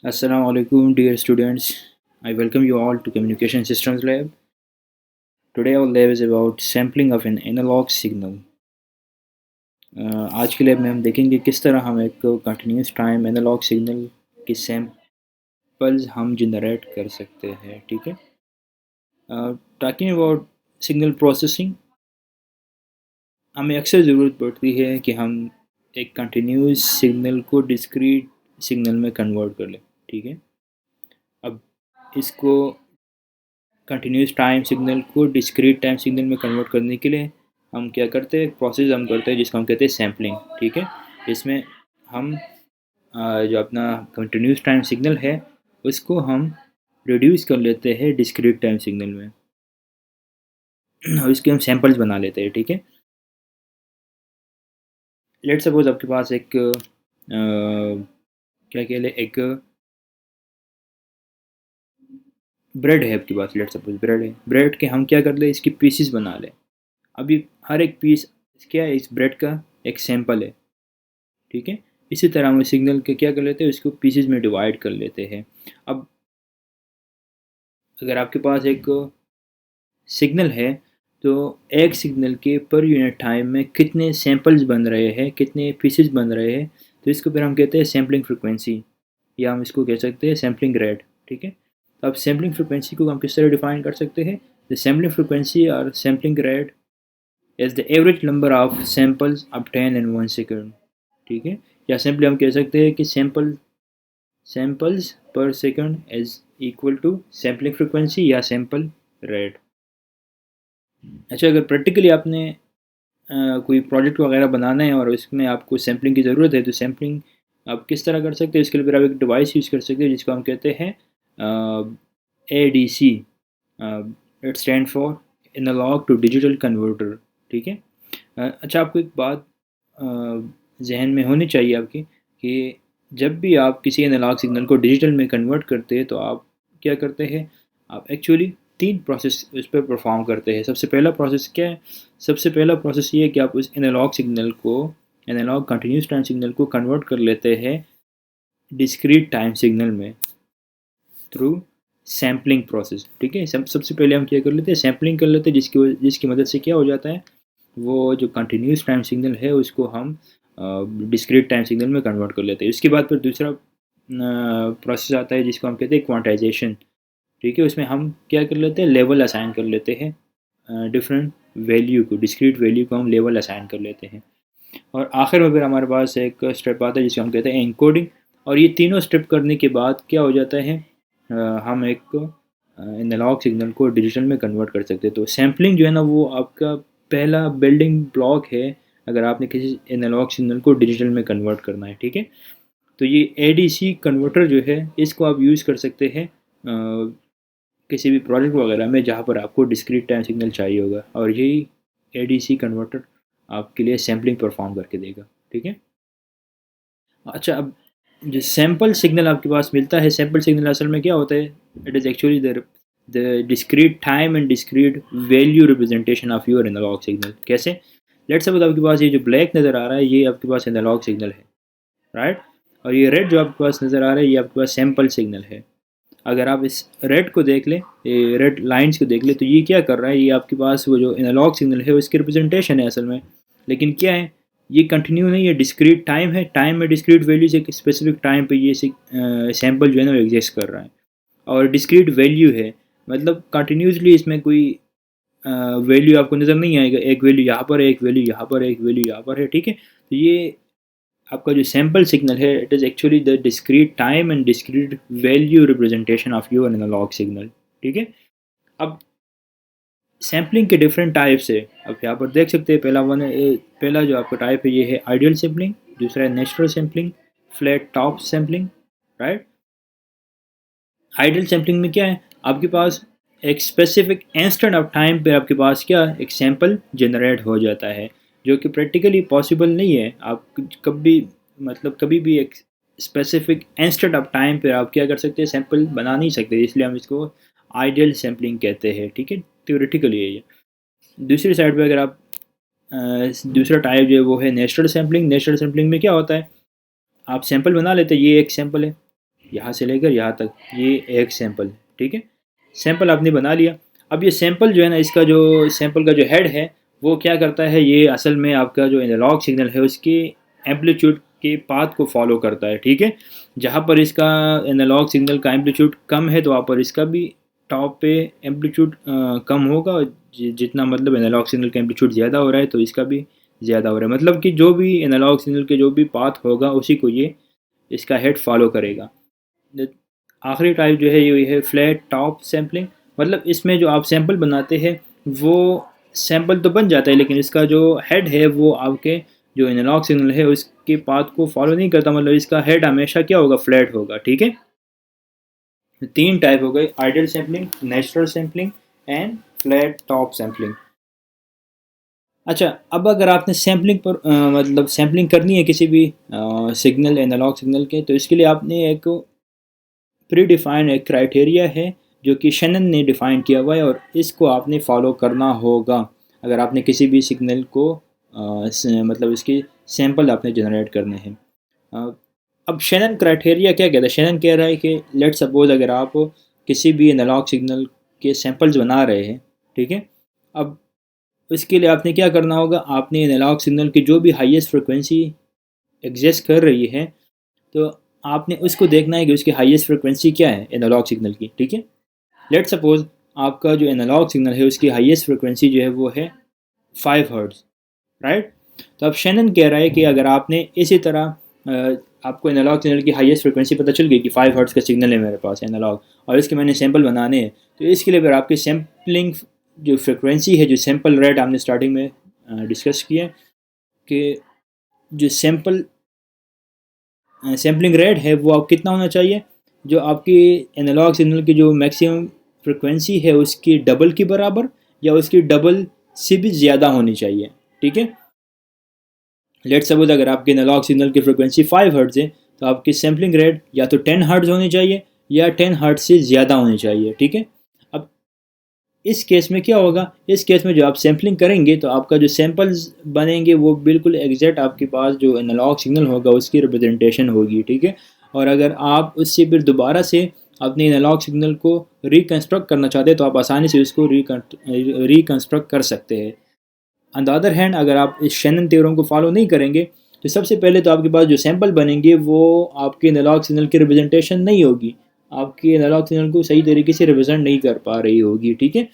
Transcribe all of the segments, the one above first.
Assalamu alaikum, dear students. I welcome you all to Communication Systems Lab. Today our lab is about sampling of an analog signal. आज के lab में हम देखेंगे किस तरह हम एक कंटिन्यूस टाइम एनालॉग सिग्नल के सैम्पल्स हम जनरेट कर सकते हैं, ठीक है। टॉकिंग अबाउट सिग्नल प्रोसेसिंग, हमें अक्सर ज़रूरत पड़ती है कि हम एक कंटिन्यूस सिग्नल को डिस्क्रीट सिग्नल में कन्वर्ट कर लें, ठीक है। अब इसको कंटिन्यूस टाइम सिग्नल को डिस्क्रीट टाइम सिग्नल में कन्वर्ट करने के लिए हम क्या करते हैं, एक प्रोसेस हम करते हैं जिसको हम कहते हैं सैम्पलिंग, ठीक है। इसमें हम जो अपना कंटिन्यूस टाइम सिग्नल है उसको हम रिड्यूस कर लेते हैं डिस्क्रीट टाइम सिग्नल में और इसके हम सैम्पल्स बना लेते हैं, ठीक है। लेट सपोज आपके पास एक क्या कह ले, एक ब्रेड है आपके पास। लेट सपोज ब्रेड है, ब्रेड के हम क्या कर ले, इसकी पीसीस बना लें। अभी हर एक पीस क्या है, इस ब्रेड का एक सैंपल है, ठीक है। इसी तरह हम सिग्नल के क्या कर लेते हैं, इसको पीसेस में डिवाइड कर लेते हैं। अब अगर आपके पास एक सिग्नल है तो एक सिग्नल के पर यूनिट टाइम में कितने सैंपल्स बन रहे हैं, कितने पीसेस बन रहे हैं, तो इसको फिर हम कहते हैं सैम्पलिंग फ्रिक्वेंसी, या हम इसको कह सकते हैं सैम्पलिंग रेट, ठीक है। तो अब सैम्पलिंग फ्रिक्वेंसी को हम किस तरह डिफाइन कर सकते हैं, द सैम्पलिंग फ्रिक्वेंसी और sampling rate is the average number of samples obtained in 1 second, ठीक है। या सिंपली हम कह सकते हैं कि सैंपल्स पर second is equal to sampling frequency या सैंपल रेट। अच्छा, अगर प्रैक्टिकली आपने कोई प्रोजेक्ट वगैरह बनाना है और इसमें आपको सैम्पलिंग की ज़रूरत है, तो सैम्पलिंग आप किस तरह कर सकते हैं, इसके लिए फिर आप एक डिवाइस यूज़ कर सकते हैं जिसको हम कहते हैं ADC। It stands for analogue to digital converter, ठीक है। अच्छा, आपको एक बात जहन में होनी चाहिए आपकी कि जब भी आप किसी एनालॉग सिग्नल को डिजिटल में कन्वर्ट करते हैं तो आप क्या करते हैं, आप एक्चुअली 3 प्रोसेस उस पर परफॉर्म करते हैं। सबसे पहला प्रोसेस क्या है, सबसे पहला प्रोसेस ये है कि आप उस एनालॉग सिग्नल को, एनालॉग कंटिन्यूस टाइम सिग्नल को कन्वर्ट कर लेते हैं डिस्क्रीट टाइम सिग्नल में थ्रू सैम्पलिंग प्रोसेस, ठीक है। सबसे पहले हम क्या कर लेते हैं, सैम्पलिंग कर लेते हैं, जिसकी मदद से क्या हो जाता है, वो जो कंटिन्यूस टाइम सिग्नल है उसको हम डिस्क्रीट टाइम सिग्नल में कन्वर्ट कर लेते हैं। उसके बाद फिर दूसरा प्रोसेस आता है जिसको हम कहते हैं क्वांटाइजेशन, ठीक है। उसमें हम क्या कर लेते हैं, लेवल असाइन कर लेते हैं डिफरेंट वैल्यू को, डिस्क्रीट वैल्यू को हम लेवल असाइन कर लेते हैं। और आखिर में फिर हमारे पास एक स्टेप आता है जिसको हम कहते हैं एनकोडिंग। और ये तीनों स्टेप करने के बाद क्या हो जाता है, हम एक एनालॉग सिग्नल को डिजिटल में कन्वर्ट कर सकते हैं। तो सैम्पलिंग जो है ना, वो आपका पहला बिल्डिंग ब्लॉक है अगर आपने किसी एनालॉग सिग्नल को डिजिटल में कन्वर्ट करना है, ठीक है। तो ये ADC कन्वर्टर जो है इसको आप यूज़ कर सकते हैं किसी भी प्रोजेक्ट वगैरह में जहाँ पर आपको डिस्क्रीट टाइम सिग्नल चाहिए होगा, और यही ADC कन्वर्टर आपके लिए सैम्पलिंग परफॉर्म करके देगा, ठीक है। अच्छा, अब जो सैंपल सिग्नल आपके पास मिलता है, सैंपल सिग्नल असल में क्या होता है, it is actually the discrete time and discrete value representation of your analogue signal. कैसे, लेट्स सपोज आपके पास ये जो ब्लैक नज़र आ रहा है ये आपके पास एनालॉग सिग्नल है, राइट। और ये रेड जो आपके पास नज़र आ रहा है ये आपके पास सैंपल सिग्नल है। अगर आप इस रेड को देख लें, ये रेड लाइंस को देख लें, तो ये क्या कर रहा है, ये आपके पास वो जो एनालॉग सिग्नल है उसकी रिप्रेजेंटेशन है असल में। लेकिन क्या है, ये कंटिन्यू नहीं है, डिस्क्रीट टाइम है। टाइम में डिस्क्रीट वैल्यू से एक स्पेसिफिक टाइम पे ये सैम्पल जो है ना वो एग्जिस्ट कर रहा है। और डिस्क्रीट वैल्यू है, मतलब कंटिन्यूसली इसमें कोई वैल्यू आपको नज़र नहीं आएगा, एक वैल्यू यहाँ पर है, एक वैल्यू यहाँ पर है, एक वैल्यू यहाँ पर है, ठीक है। तो ये आपका जो सैम्पल सिग्नल है, it is actually the discrete time and discrete value representation of your analogue signal, ठीक है। अब सैम्पलिंग के डिफरेंट टाइप्स है, अब यहाँ पर देख सकते हैं। पहला जो आपका टाइप है ये है आइडियल सैम्पलिंग, दूसरा है natural sampling, flat top sampling, right. Ideal sampling में क्या है, आपके पास एक स्पेसिफिक इंस्टेंट ऑफ टाइम पे आपके पास क्या एक सैम्पल जनरेट हो जाता है, जो कि प्रैक्टिकली पॉसिबल नहीं है। आप कभी, मतलब कभी भी एक स्पेसिफिक इंस्टेंट ऑफ टाइम पे आप क्या कर सकते हैं, सैम्पल बना नहीं सकते, इसलिए हम इसको आइडियल सैम्पलिंग कहते हैं, ठीक है। थ्योरेटिकली है ये। दूसरी साइड पे अगर आप दूसरा टाइप जो है वो है नेचुरल सैम्पलिंग। नेचुरल सैम्पलिंग में क्या होता है, आप सैंपल बना लेते हैं, ये एक सैंपल है, यहाँ से लेकर यहाँ तक, ये एक सैंपल है, ठीक है। सैंपल आपने बना लिया। अब ये सैंपल जो है ना, इसका जो सैंपल का जो हेड है वो क्या करता है, ये असल में आपका जो एनालॉग सिग्नल है उसके एम्पलीट्यूड के पाथ को फॉलो करता है, ठीक है। जहाँ पर इसका एनालॉग सिग्नल का एम्पलीट्यूड कम है तो वहाँ पर इसका भी टॉप पे एम्पलीट्यूड कम होगा, और जितना मतलब एनालॉग सिग्नल का एम्पलीट्यूड ज़्यादा हो रहा है तो इसका भी ज़्यादा हो रहा है। मतलब कि जो भी एनालॉग सिग्नल के जो भी पाथ होगा उसी को ये इसका हेड फॉलो करेगा। आखिरी टाइप जो है ये है फ्लैट टॉप सैम्पलिंग। मतलब इसमें जो आप सैंपल बनाते हैं वो सैंपल तो बन जाता है, लेकिन इसका जो हेड है वो आपके जो एनालॉग सिग्नल है उसके पाथ को फॉलो नहीं करता। मतलब इसका हेड हमेशा क्या होगा, फ्लैट होगा, ठीक है। तीन टाइप हो गए, ideal sampling, natural sampling and flat top sampling. अच्छा, अब अगर आपने सैम्पलिंग पर मतलब सैम्पलिंग करनी है किसी भी सिग्नल, एनालॉग सिग्नल के, तो इसके लिए आपने एक प्री डिफाइंड एक क्राइटेरिया है जो कि शेनन ने डिफ़ाइन किया हुआ है, और इसको आपने फॉलो करना होगा अगर आपने किसी भी सिग्नल को मतलब इसके सैंपल आपने जनरेट करने हैं। अब शेनन क्राइटेरिया क्या कहता है, शेनन कह रहा है कि लेट सपोज अगर आप किसी भी एनालॉग सिग्नल के सैंपल्स बना रहे हैं, ठीक है। अब इसके लिए आपने क्या करना होगा, आपने एनालॉग सिग्नल की जो भी हाईएस्ट फ्रिक्वेंसी एग्जिस्ट कर रही है तो आपने उसको देखना है कि उसकी हाईएस्ट फ्रिक्वेंसी क्या है एनालॉग सिग्नल की, ठीक है। लेट सपोज आपका जो एनालॉग सिग्नल है उसकी हाईएस्ट फ्रिक्वेंसी जो है वो है 5 हर्ट्ज़, राइट। तो अब शेनन कह रहा है कि अगर आपने इसी तरह आपको एनालॉग सिग्नल की हाईएस्ट फ्रिक्वेंसी पता चल गई कि 5 हर्ट्ज़ का सिग्नल है मेरे पास एनालॉग, और इसके मैंने सैंपल बनाने हैं, तो इसके लिए फिर आपकी सैम्पलिंग जो फ्रिक्वेंसी है, जो सैंपल रेट हमने स्टार्टिंग में डिस्कस किया कि जो सैम्पलिंग रेट है वो आप कितना होना चाहिए, जो आपकी एनालॉग सिग्नल की जो मैक्सिमम फ्रिक्वेंसी है उसकी डबल के बराबर या उसकी डबल से भी ज़्यादा होनी चाहिए, ठीक है। लेट सपोज अगर आपके एनालॉग सिग्नल की फ्रिक्वेंसी 5 हर्ट्ज़ है तो आपकी सैम्पलिंग रेट या तो 10 हर्ट्ज़ होनी चाहिए या 10 हर्ट्ज़ से ज़्यादा होनी चाहिए, ठीक है। अब इस केस में क्या होगा, इस केस में जो आप सैम्पलिंग करेंगे तो आपका जो सैंपल्स बनेंगे वो बिल्कुल एग्जैक्ट आपके पास जो एनालॉग सिग्नल होगा उसकी रिप्रेजेंटेशन होगी, ठीक है। और अगर आप उससे फिर दोबारा से अपने एनालॉग सिग्नल को रिकन्स्ट्रक्ट करना चाहते हैं तो आप आसानी से उसको रिकन्स्ट्रक्ट कर सकते हैं। ऑन द अदर हैंड अगर आप इस शेनन थ्योरम को फॉलो नहीं करेंगे तो सबसे पहले तो आपके पास जो सैंपल बनेंगे वो आपके एनालॉग सिग्नल की रिप्रेजेंटेशन नहीं होगी, आपके एनालॉग सिग्नल को सही तरीके से रिप्रेजेंट नहीं कर पा रही होगी, ठीक है।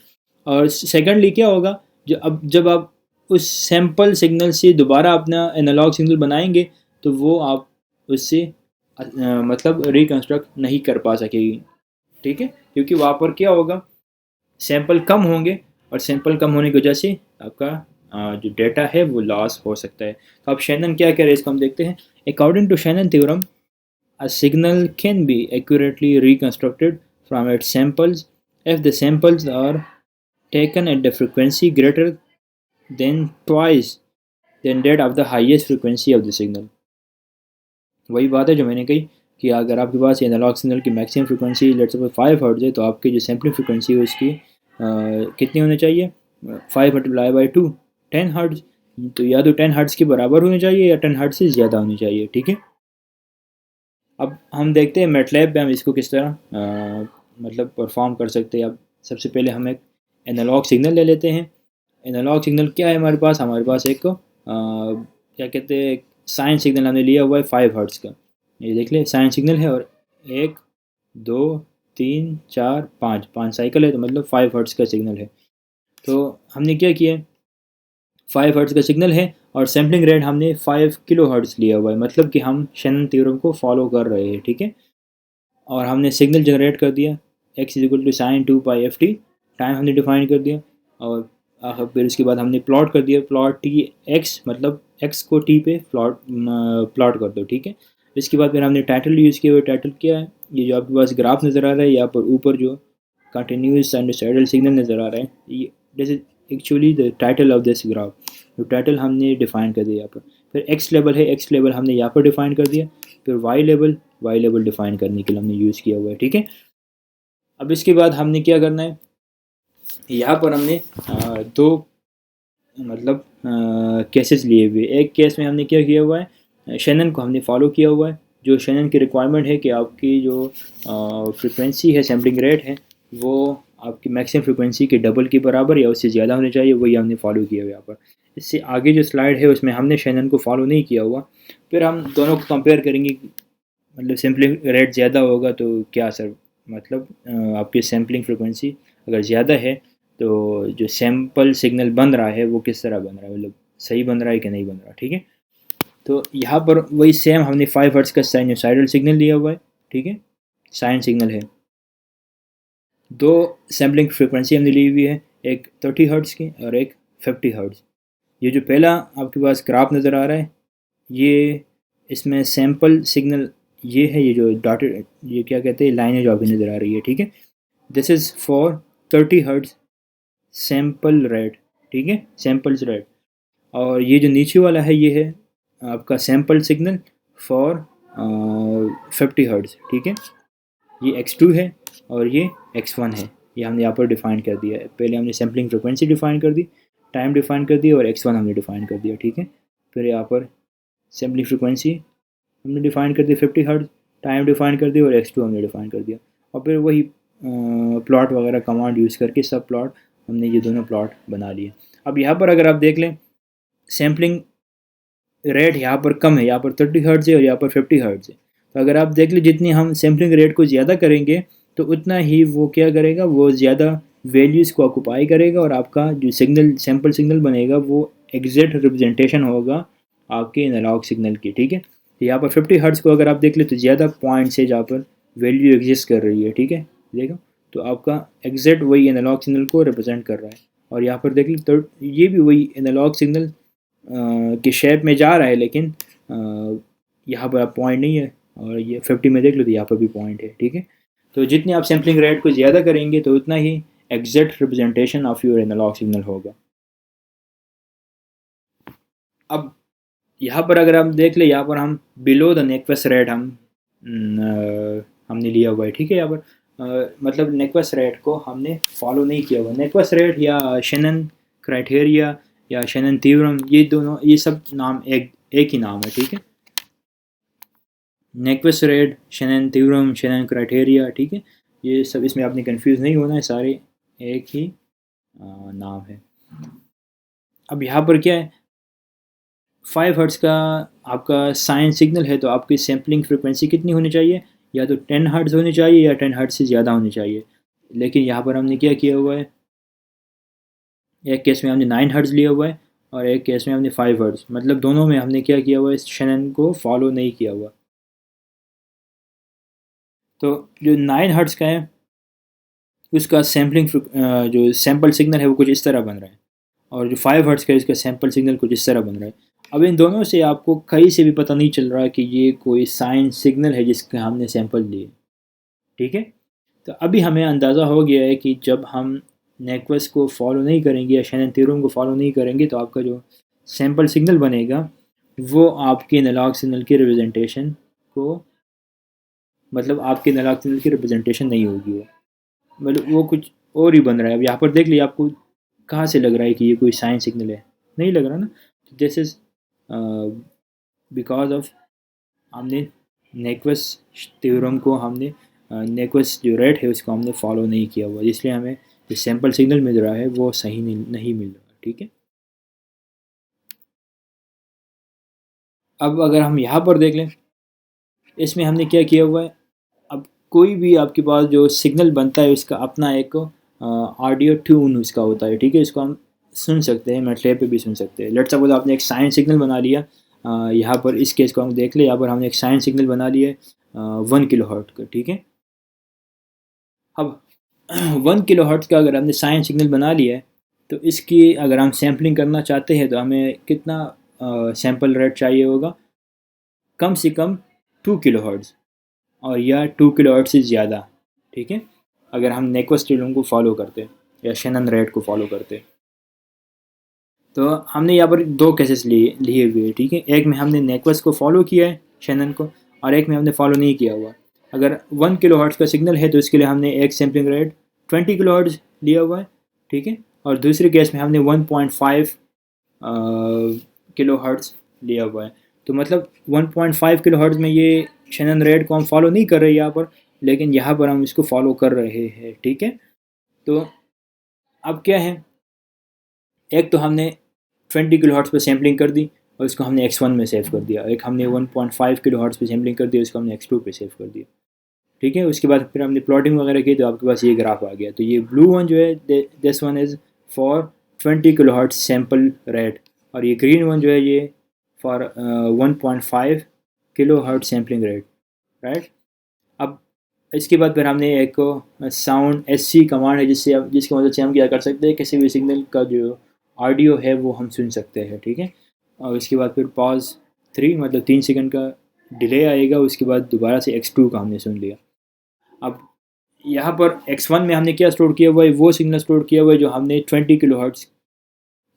और सेकेंडली क्या होगा, जब आप उस सैंपल सिग्नल से दोबारा अपना एनालॉग सिग्नल बनाएंगे तो वो आप उससे मतलब रिकन्स्ट्रक्ट नहीं कर पा सकेगी, ठीक है। क्योंकि वहाँ पर क्या होगा, सैंपल कम होंगे और सैंपल कम होने की वजह से आपका जो डेटा है वो लॉस हो सकता है। तो अब शेनन क्या कह रहे हैं इसको हम देखते हैं। According to Shannon theorem, a signal can be accurately reconstructed from its samples if the samples are taken at the frequency greater than twice than that of the highest frequency of the signal। वही बात है जो मैंने कही कि अगर आपके पास analogue signal की maximum frequency let's suppose 5 hertz है तो आपकी जो सैम्पलिंग फ्रिक्वेंसी है उसकी कितनी होनी चाहिए, 5 × 2 10 हर्ट्ज़। तो या तो 10 हर्ट्ज़ के बराबर होनी चाहिए या 10 हर्ट्ज़ से ज़्यादा होनी चाहिए, ठीक है। अब हम देखते हैं मैटलैब पे हम इसको किस तरह मतलब परफॉर्म कर सकते हैं। अब सबसे पहले हम एक एनालॉग सिग्नल ले लेते हैं। एनालॉग सिग्नल क्या है हमारे पास एक क्या कहते हैं, एक साइन सिग्नल हमने लिया हुआ है 5 हर्ट्ज़ का। ये देख ले साइन सिग्नल है और 1 2 3 4 5 साइकिल है, तो मतलब 5 हर्ट्ज़ का सिग्नल है। तो हमने क्या किया, 5 हर्ट्ज़ का सिग्नल है और सैम्पलिंग रेट हमने 5 किलो हर्ट्ज़ लिया हुआ है, मतलब कि हम शेनन थ्योरम को फॉलो कर रहे हैं, ठीक है। और हमने सिग्नल जनरेट कर दिया, x = sin 2π/ft, टाइम हमने डिफाइन कर दिया, और फिर उसके बाद हमने प्लॉट कर दिया, प्लॉट टी एक्स, मतलब x को t पे प्लॉट कर दो, ठीक है। इसके बाद फिर हमने टाइटल यूज़ किया हुआ, टाइटल क्या है, ये जो आपके पास ग्राफ नज़र आ रहा है यहाँ पर ऊपर जो कंटिन्यूस साइनसॉइडल सिग्नल नज़र आ रहा है, ये this is actually the title of this graph. तो टाइटल हमने डिफ़ाइन कर दिया यहाँ पर। फिर एक्स लेवल है, एक्स लेवल हमने यहाँ पर डिफ़ाइन कर दिया। फिर वाई लेवल डिफ़ाइन करने के लिए हमने यूज़ किया हुआ है, ठीक है। अब इसके बाद हमने क्या करना है, यहाँ पर हमने दो मतलब केसेस लिए हुए। एक केस में हमने क्या किया हुआ है, शेनन को हमने फॉलो किया हुआ है जो शेनन की रिक्वायरमेंट है कि आपकी जो फ्रिक्वेंसी है, सैम्पलिंग रेट है, वो आपकी मैक्सिमम फ्रिक्वेंसी के डबल के बराबर या उससे ज़्यादा होनी चाहिए, वही हमने फॉलो किया हुआ यहाँ पर। इससे आगे जो स्लाइड है उसमें हमने शेनन को फॉलो नहीं किया हुआ। फिर हम दोनों को कंपेयर करेंगे, मतलब सैम्पलिंग रेट ज़्यादा होगा तो क्या असर, मतलब आपकी सैम्पलिंग फ्रिक्वेंसी अगर ज़्यादा है तो जो सैम्पल सिग्नल बन रहा है वो किस तरह बन रहा है, मतलब सही बन रहा है कि नहीं बन रहा, ठीक है। तो यहाँ पर वही सेम हमने 5 हर्ट्ज़ का साइनोसाइडल सिग्नल लिया हुआ है, ठीक है, साइन सिग्नल है। दो सैम्पलिंग फ्रिक्वेंसी हमने ली हुई है, एक 30 हर्ट्ज़ की और एक 50 हर्ट्ज़। ये जो पहला आपके पास ग्राफ नज़र आ रहा है, ये इसमें सैम्पल सिग्नल ये है, ये जो डॉटेड, ये क्या कहते हैं, लाइनें जो आपकी नज़र आ रही है, ठीक है। This is for 30 hertz sample rate, ठीक है, सैम्पल्स रेट। और ये जो नीचे वाला है ये है आपका सैम्पल सिग्नल फॉर 50 हर्ट्ज़, ठीक है। ये x2 है और ये x1 है, ये हमने यहाँ पर डिफ़ाइन कर दिया है। पहले हमने सैम्पलिंग फ्रिक्वेंसी डिफ़ाइन कर दी, टाइम डिफ़ाइन कर दिया और x1 हमने डिफ़ाइन कर दिया, ठीक है। फिर यहाँ पर सैम्पलिंग फ्रिक्वेंसी हमने डिफ़ाइन कर दी 50 हर्ट्ज़, टाइम डिफ़ाइन कर दिया और x2 हमने डिफ़ाइन कर दिया। और फिर वही प्लॉट वगैरह कमांड यूज़ करके सब प्लॉट हमने ये दोनों प्लॉट बना लिए। अब यहाँ पर अगर आप देख लें, सैम्पलिंग रेट यहाँ पर कम है, यहाँ पर 30 हर्ट्ज़ है और यहाँ पर 50 हर्ट्ज़ है। तो अगर आप देख लें, जितनी हम सैम्पलिंग रेट को ज़्यादा करेंगे तो उतना ही वो क्या करेगा, वो ज़्यादा वैल्यूज़ को ऑक्यूपाई करेगा और आपका जो सिग्नल, सैम्पल सिग्नल बनेगा वो एग्जैक्ट रिप्रेजेंटेशन होगा आपके एनालॉग सिग्नल की, ठीक है। यहाँ पर 50 हर्ट्ज़ को अगर आप देख लें तो ज़्यादा पॉइंट्स है जहाँ पर वैल्यू एग्जिस्ट कर रही है, ठीक है, देखो। तो आपका एग्जैक्ट वही एनालॉग सिग्नल को रिप्रेजेंट कर रहा है। और यहाँ पर देख लें तो ये भी वही एनालॉग सिग्नल के शेप में जा रहा है, लेकिन यहाँ पर पॉइंट नहीं है। और ये 50 में देख लो तो यहाँ पर भी पॉइंट है, ठीक है। तो जितनी आप सैम्पलिंग रेट को ज़्यादा करेंगे तो उतना ही exact representation of your analogue signal होगा। अब यहाँ पर अगर हम देख ले, यहाँ पर हम बिलो द नेक्वेस्ट रेट हमने लिया हुआ है, ठीक है। यहाँ पर मतलब नेक्वेस्ट रेट को हमने फॉलो नहीं किया हुआ। नेक्वेस्ट रेट या शेनन क्राइटेरिया या शेनन थ्योरम, ये दोनों, ये सब नाम एक ही नाम है, ठीक है। Nyquist rate, Shannon theorem, Shannon criteria, ठीक है, ये सब, इसमें आपने कंफ्यूज नहीं होना है, सारे एक ही नाम है। अब यहाँ पर क्या है, 5 हर्ट्ज़ का आपका साइन सिग्नल है तो आपकी सैम्पलिंग फ्रिक्वेंसी कितनी होनी चाहिए, या तो 10 हर्ट्ज़ होनी चाहिए या 10 हर्ट्ज़ से ज़्यादा होनी चाहिए। लेकिन यहाँ पर हमने क्या किया हुआ है, एक केस में हमने 9 हर्ट्ज़ लिया हुआ है और एक केस में हमने 5 हर्ट्ज़, मतलब दोनों में हमने क्या किया हुआ है, शेनन को फॉलो नहीं किया हुआ। तो जो 9 हर्ट्ज़ का है उसका सैम्पलिंग जो सैम्पल सिग्नल है वो कुछ इस तरह बन रहा है, और जो 5 हर्ट्ज़ का है उसका सैम्पल सिग्नल कुछ इस तरह बन रहा है। अब इन दोनों से आपको कहीं से भी पता नहीं चल रहा कि ये कोई साइन सिग्नल है जिसका हमने सैंपल लिए, ठीक है। तो अभी हमें अंदाज़ा हो गया है कि जब हम नेक्वेस्ट को फॉलो नहीं करेंगे या शेनन थ्योरम को फॉलो नहीं करेंगे तो आपका जो सैंपल सिग्नल बनेगा वो आपके एनालॉग सिग्नल की रिप्रेजेंटेशन को, मतलब आपके एनालॉग सिग्नल की रिप्रेजेंटेशन नहीं होगी, वो मतलब वो कुछ और ही बन रहा है। अब यहाँ पर देख लीजिए, आपको कहाँ से लग रहा है कि ये कोई साइन सिग्नल है, नहीं लग रहा ना। तो दिस इज़ बिकॉज ऑफ हमने नेक्वेस्ट थ्योरम को, हमने नेक्वेस्ट जो रेट है उसको हमने फॉलो नहीं किया हुआ, इसलिए हमें जो सैम्पल सिग्नल मिल रहा है वो सही नहीं मिल रहा, ठीक है। अब अगर हम यहाँ पर देख लें, इसमें हमने क्या किया हुआ है, अब कोई भी आपके पास जो सिग्नल बनता है उसका अपना एक ऑडियो ट्यून उसका होता है, ठीक है। इसको हम सुन सकते हैं, मैटलैब पे भी सुन सकते हैं। लेट्स सपोज आपने एक साइन सिग्नल बना लिया, यहाँ पर इस केस को हम देख ले, यहाँ पर हमने एक साइन सिग्नल बना लिया 1 किलो हर्ट्ज़ का, ठीक है। अब 1 किलो हर्ट्ज़ का अगर हमने साइन सिग्नल बना लिया है तो इसकी अगर हम सैम्पलिंग करना चाहते हैं तो हमें कितना सैम्पल रेट चाहिए होगा, कम से कम 2 किलो हर्ट्ज़ और या 2 किलो हर्ट्ज़ से ज़्यादा, ठीक है, अगर हम नेक्वेस्ट थ्योरम को फॉलो करते हैं या शेनन रेट को फॉलो करते हैं। तो हमने यहाँ पर दो केसेस लिए हुए हैं, ठीक है। एक में हमने नेक्वेस्ट को फॉलो किया है, शेनन को, और एक में हमने फॉलो नहीं किया हुआ। अगर 1 किलो हर्ट्ज़ का सिग्नल है तो इसके लिए हमने एक सैम्पलिंग रेट 20 किलो हर्ट्ज़ लिया हुआ है, ठीक है। और दूसरे केस में हमने 1.5 किलो हर्ट्ज़ लिया हुआ है। तो मतलब 1.5 किलोहर्ट्ज़ में ये शैनन रेट को हम फॉलो नहीं कर रहे यहाँ पर, लेकिन यहाँ पर हम इसको फॉलो कर रहे हैं, ठीक है। तो अब क्या है, एक तो हमने 20 किलोहर्ट्ज़ पे सैम्पलिंग कर दी और इसको हमने x1 में सेव कर दिया, एक हमने 1.5 किलोहर्ट्ज़ पे सैम्पलिंग कर दिया, इसको हमने x2 पे सेव कर दिया, ठीक है। उसके बाद फिर हमने प्लॉटिंग वगैरह की तो आपके पास ये ग्राफ आ गया। तो ये ब्लू वन जो है, this one is for 20 kilohertz sample rate, और ये ग्रीन वन जो है ये for 1.5 kilohertz sampling rate, right. अब इसके बाद फिर हमने एक साउंड SC कमांड है जिसकी मदद से हम क्या कर सकते हैं, किसी भी सिग्नल का जो ऑडियो है वो हम सुन सकते हैं, ठीक है। और इसके बाद फिर पॉज 3 मतलब 3 सेकंड का डिले आएगा, उसके बाद दोबारा से x2 का हमने सुन लिया। अब यहाँ पर x1 में हमने क्या स्टोर किया हुआ है, वो सिग्नल स्टोर किया हुआ है जो हमने 20 किलोहर्ट्ज़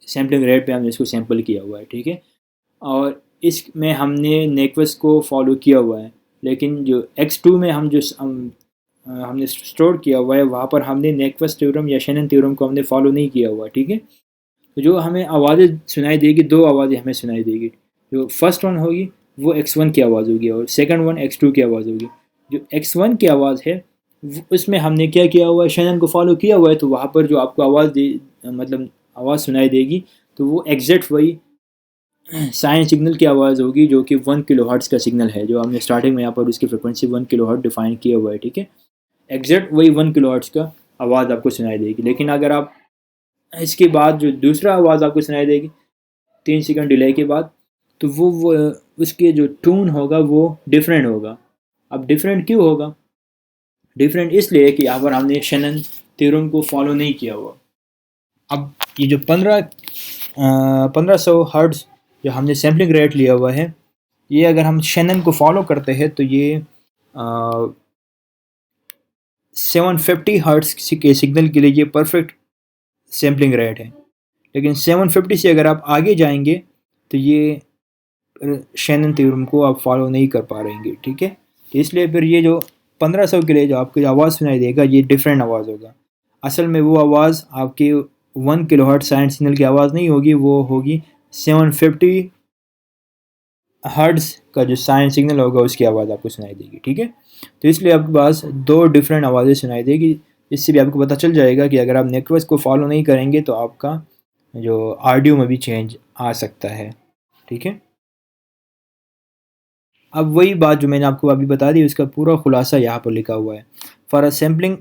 सैम्पलिंग रेट पे हमने इसको सैम्पल किया हुआ है, ठीक है। और इसमें हमने नेक्वस को फॉलो किया हुआ है, लेकिन जो x2 में हमने स्टोर किया हुआ है वहाँ पर हमने नेक्वस थ्योरम या शैनन थ्योरम को हमने फॉलो नहीं किया हुआ, ठीक है। तो जो हमें आवाज़ें सुनाई देगी, दो आवाज़ें हमें सुनाई देगी। जो फर्स्ट वन होगी वो x1 की आवाज़ होगी और सेकंड वन x2 की आवाज़ होगी। जो x1 की आवाज़ है उसमें हमने क्या किया हुआ है, शैनन को फॉलो किया हुआ है, तो वहाँ पर जो आपको मतलब आवाज़ सुनाई देगी तो वो एग्जैक्ट वही साइन सिग्नल की आवाज़ होगी जो कि 1 किलोहर्ट्ज़ का सिग्नल है, जो हमने स्टार्टिंग में यहाँ पर उसकी फ्रिक्वेंसी 1 किलोहर्ट्ज़ डिफाइन किया हुआ है, ठीक है। एग्जैक्ट वही 1 किलोहर्ट्ज़ का आवाज़ आपको सुनाई देगी। लेकिन अगर आप इसके बाद जो दूसरा आवाज़ आपको सुनाई देगी 3 सेकंड डिले के बाद, तो वो उसके जो टून होगा वो डिफरेंट होगा। अब डिफरेंट क्यों होगा? डिफरेंट इसलिए कि यहाँ पर हमने शैनन थ्योरम को फॉलो नहीं किया हुआ। अब ये जो 1500 हर्ट्ज़ जो हमने सैम्पलिंग रेट लिया हुआ है, ये अगर हम शैनन को फॉलो करते हैं तो ये 750 हर्ट्ज़ के सिग्नल के लिए ये परफेक्ट सैम्पलिंग रेट है। लेकिन 750 से अगर आप आगे जाएंगे तो ये शैनन थ्योरम को आप फॉलो नहीं कर पा रहेंगे, ठीक है। तो इसलिए फिर ये जो 1500 के लिए जो आपको आवाज़ सुनाई देगा ये डिफरेंट आवाज़ होगा। असल में वो आवाज़ आपके 1 किलोहर्ट्ज़ साइन सिग्नल की आवाज़ नहीं होगी, वो होगी 750 हर्ट्ज़ का जो साइन सिग्नल होगा उसकी आवाज़ आपको सुनाई देगी, ठीक है। तो इसलिए आपके पास दो डिफरेंट आवाज़ें सुनाई देगी। इससे भी आपको पता चल जाएगा कि अगर आप नेटवर्क को फॉलो नहीं करेंगे तो आपका जो ऑडियो में भी चेंज आ सकता है, ठीक है। अब वही बात जो मैंने आपको अभी बता दी उसका पूरा खुलासा यहाँ पर लिखा हुआ है। For a sampling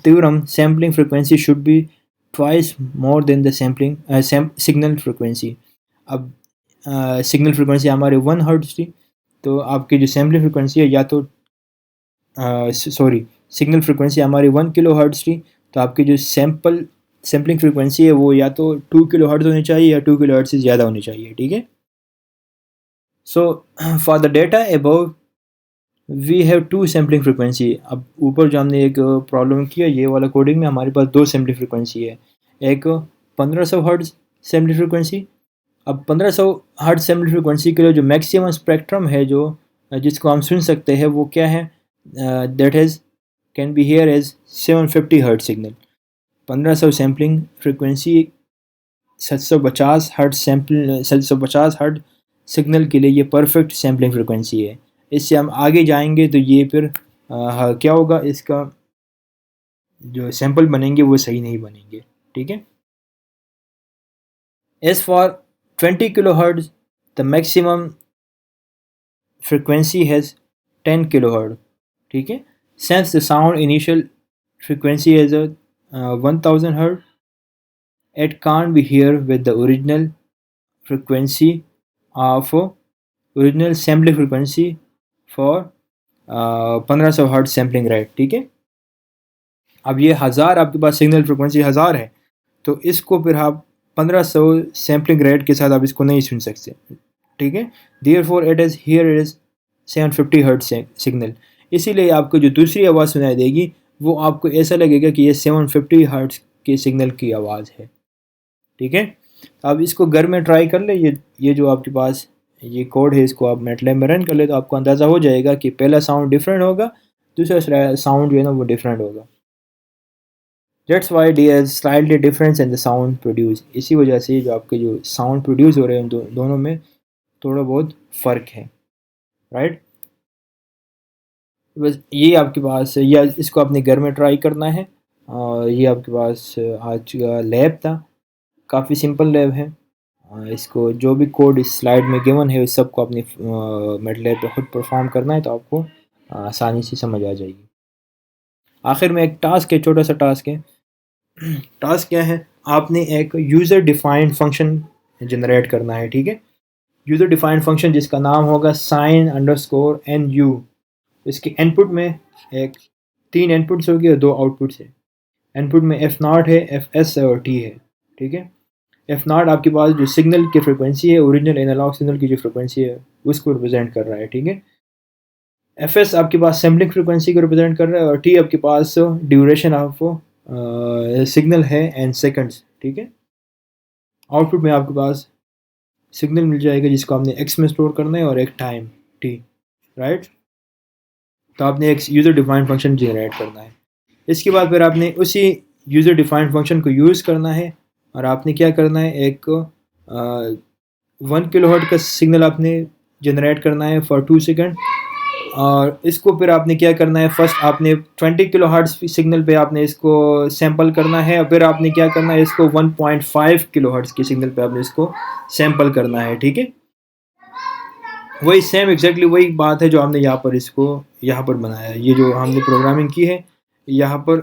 theorem sampling frequency should be twice more than the sampling signal frequency. अब सिग्नल फ्रिक्वेंसी हमारे 1 हर्ट्ज़ थी, तो आपकी जो सैम्पलिंग फ्रिक्वेंसी है या तो सिग्नल फ्रिक्वेंसी हमारी 1 किलो हर्ट्ज़ थी, तो आपकी जो सैम्पलिंग फ्रिक्वेंसी है वो या तो 2 किलो हर्ट्ज़ होनी चाहिए या 2 किलो हर्ट्ज़ से ज़्यादा होनी चाहिए, ठीक है। So for the data above we have 2 sampling frequency. अब ऊपर जो हमने एक प्रॉब्लम किया ये वाला कोडिंग में हमारे पास 2 सैम्पलिंग फ्रिक्वेंसी है, एक 1500 हर्ट्ज़ सैम्पलिंग फ्रिक्वेंसी। अब 1500 हर्ट्ज़ सैम्पलिंग फ्रिक्वेंसी के लिए जो मैक्सिमम स्पेक्ट्रम है जो जिसको हम सुन सकते हैं वो क्या है, that is can be here as 750 hertz signal. 1500 sampling frequency 750 hertz signal के लिए ये परफेक्ट सैम्पलिंग फ्रिक्वेंसी है। इससे हम आगे जाएंगे तो ये फिर क्या होगा, इसका जो सैंपल बनेंगे वो सही नहीं बनेंगे, ठीक है। As for 20 kilo hertz the maximum frequency has 10 kilo hertz, ठीक है। Since the sound initial frequency is a 1000 hertz, it can't be here with the original frequency of original sampling frequency for 1500 hertz sampling rate, ठीक है। अब ये 1000 आपके पास signal frequency 1000 है, तो इसको फिर आप 1500 सैम्पलिंग रेट के साथ आप इसको नहीं सुन सकते, ठीक है। Therefore it is here it is 750 hertz signal. इसीलिए आपको जो दूसरी आवाज़ सुनाई देगी वो आपको ऐसा लगेगा कि ये 750 हर्ट्ज के सिग्नल की आवाज़ है, ठीक है। अब इसको घर में ट्राई कर ले, ये जो आपके पास ये कोड है इसको आप मैटलैब में रन कर ले तो आपको अंदाज़ा हो जाएगा कि पहला साउंड डिफरेंट होगा, दूसरा साउंड जो है ना वो डिफरेंट होगा। That's why there is slightly difference in the sound produce. इसी वजह से जो आपके जो साउंड प्रोड्यूस हो रहे हैं दोनों में थोड़ा बहुत फ़र्क है, राइट। बस ये आपके पास या इसको अपने घर में ट्राई करना है। और ये आपके पास आज का लैब था, काफ़ी सिंपल लैब है। इसको जो भी कोड इस स्लाइड में गिवन है उस सब को अपनी मेटलैब पे खुद परफॉर्म करना है, तो आपको आसानी से समझ आ जाएगी। आखिर में एक टास्क है, छोटा सा टास्क है। टास्क क्या है, आपने एक यूज़र डिफाइंड फंक्शन जनरेट करना है, ठीक है। यूज़र डिफाइंड फंक्शन जिसका नाम होगा साइन अंडरस्कोर एन यू। इसके इनपुट में एक 3 इनपुट्स होगी और 2 आउटपुट्स है। इनपुट में एफ नॉट है, एफ एस है और टी है, ठीक है। एफ नॉट आपके पास जो सिग्नल की फ्रिक्वेंसी है, ओरिजिनल एनालॉग सिग्नल की जो फ्रिक्वेंसी है उसको रिप्रेजेंट कर रहा है, ठीक है। एफ एस आपके पास सैम्पलिंग फ्रिक्वेंसी को रिप्रेजेंट कर रहा है और टी आपके पास ड्यूरेशन ऑफ सिग्नल है एंड सेकंड्स, ठीक है। आउटपुट में आपके पास सिग्नल मिल जाएगा जिसको आपने एक्स में स्टोर करना है और एक टाइम टी, राइट। तो आपने एक यूज़र डिफाइंड फंक्शन जनरेट करना है। इसके बाद फिर आपने उसी यूज़र डिफाइंड फंक्शन को यूज़ करना है और आपने क्या करना है, एक 1 किलोहर्ट्ज़ का सिग्नल आपने जनरेट करना है फॉर 2 सेकेंड। और इसको फिर आपने क्या करना है, फर्स्ट आपने 20 किलोहर्ट्ज़ सिग्नल पे आपने इसको सैंपल करना है और फिर आपने क्या करना है, इसको 1.5 किलोहर्ट्ज़ की सिग्नल पे आपने इसको सैंपल करना है, ठीक है। वही सेम एग्जैक्टली वही बात है जो हमने यहाँ पर इसको यहाँ पर बनाया है। ये जो हमने प्रोग्रामिंग की है यहाँ पर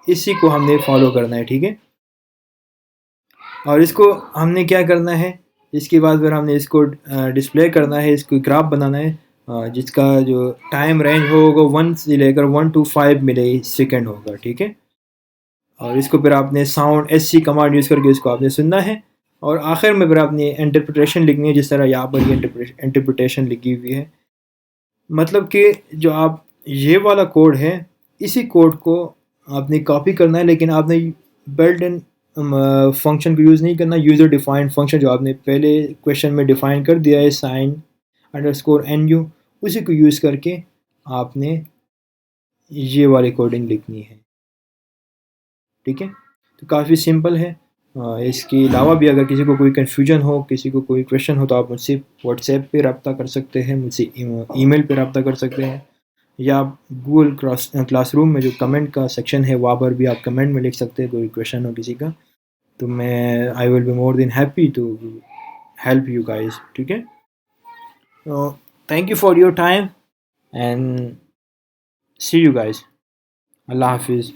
इसी को हमने फॉलो करना है, ठीक है। और इसको हमने क्या करना है, इसके बाद फिर हमने इसको डिस्प्ले करना है, इसको ग्राफ बनाना है जिसका जो टाइम रेंज होगा 1 से लेकर 1 to 5 मिली सेकेंड होगा, ठीक है। और इसको फिर आपने sound S C command use करके इसको आपने सुनना है और आखिर में फिर आपने इंटरप्रिटेशन लिखनी है, जिस तरह यहाँ पर ये इंटरप्रिटेशन लिखी हुई है। मतलब कि जो आप ये वाला कोड है इसी कोड को आपने कॉपी करना है, लेकिन आपने बिल्ट इन फंक्शन को यूज़ नहीं करना। यूज़र डिफाइंड फंक्शन जो आपने पहले क्वेश्चन में डिफाइन कर दिया है, साइन अंडरस्कोर एन यू, उसी को यूज़ करके आपने ये वाली कोडिंग लिखनी है, ठीक है। तो काफ़ी सिंपल है। इसके अलावा भी अगर किसी को कोई कन्फ्यूजन हो, किसी को कोई क्वेश्चन हो, तो आप मुझसे व्हाट्सएप पे रब्ता कर सकते हैं, मुझसे ईमेल पे रब्ता कर सकते हैं, या गूगल क्लासरूम में जो कमेंट का सेक्शन है वहाँ पर भी आप कमेंट में लिख सकते हैं कोई क्वेश्चन हो किसी का, तो मैं I will be more than happy to help you guys, ठीक है। तो thank you for your time and see you guys. अल्लाह हाफिज़।